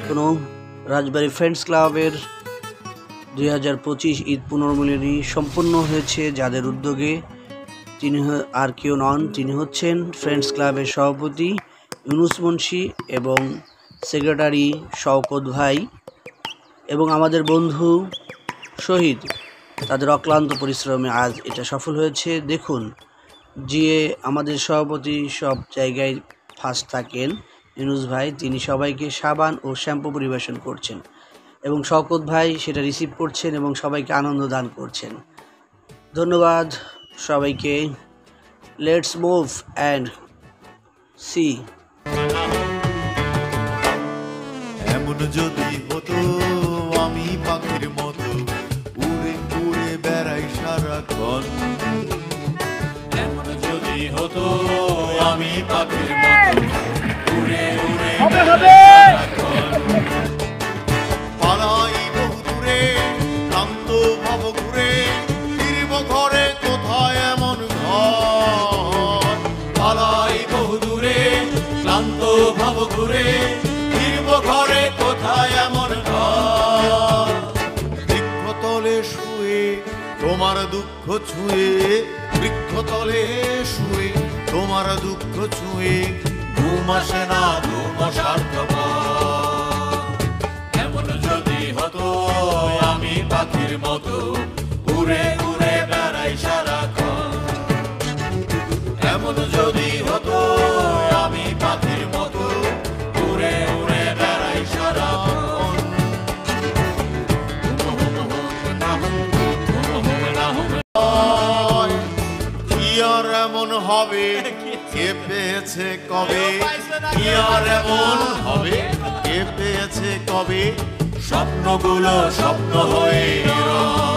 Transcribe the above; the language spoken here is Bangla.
কোনো রাজবাড়ী ফ্রেন্ডস ক্লাবের 2025 ঈদ পুনর্মিলনী সম্পন্ন হয়েছে যাদের উদ্যোগে। তিনি আর কেউ নন, তিনি হচ্ছেন ফ্রেন্ডস ক্লাবের সভাপতি ইউনুস মুন্সি এবং সেক্রেটারি শওকত ভাই এবং আমাদের বন্ধু শহীদ। তাদের অক্লান্ত পরিশ্রমে আজ এটা সফল হয়েছে। দেখুন, যে আমাদের সভাপতি সব জায়গায় ফার্স্ট থাকেন ইউনুস ভাই, তিনি সবাইকে সাবান ও শ্যাম্পু পরিবেশন করছেন এবং শওকত ভাই সেটা রিসিভ করছেন এবং সবাইকে আনন্দ দান করছেন। ধন্যবাদ সবাইকে। Let's move and see. এমন যদি হতো আমি পাখির মতো উড়ে উড়ে বেড়াই সারাক্ষণ, এমন যদি হতো আমি পাখির মতো উড়ে উড়ে পালাই বহু দূরে ক্লান্ত ভাব ঘুরে ফিরব ঘরে কোথায় এমন ঘর, পালাই বহু দূরে ক্লান্ত ভাব ঘুরে ফিরব ঘরে কোথায় এমন ঘর। বৃক্ষতলে শুয়ে তোমার দুঃখ ছুঁয়ে, বৃক্ষতলে শুয়ে তোমার দুঃখ ছুঁয়ে ঘুম আসে না ঘুম সার্থপর। এমন যদি হতো আমি পাখির মতো উড়ে উড়ে বেড়াই সারাক্ষণ, এমন যদি হতো আমি পাখির মতো উড়ে উড়ে বেড়াই সারাক্ষণ। কি আর এমন হবে কে পেয়েছে কবে, কি আর এমন হবে কে পেয়েছে কবে, স্বপ্নগুলো স্বপ্ন হয়ে রয়।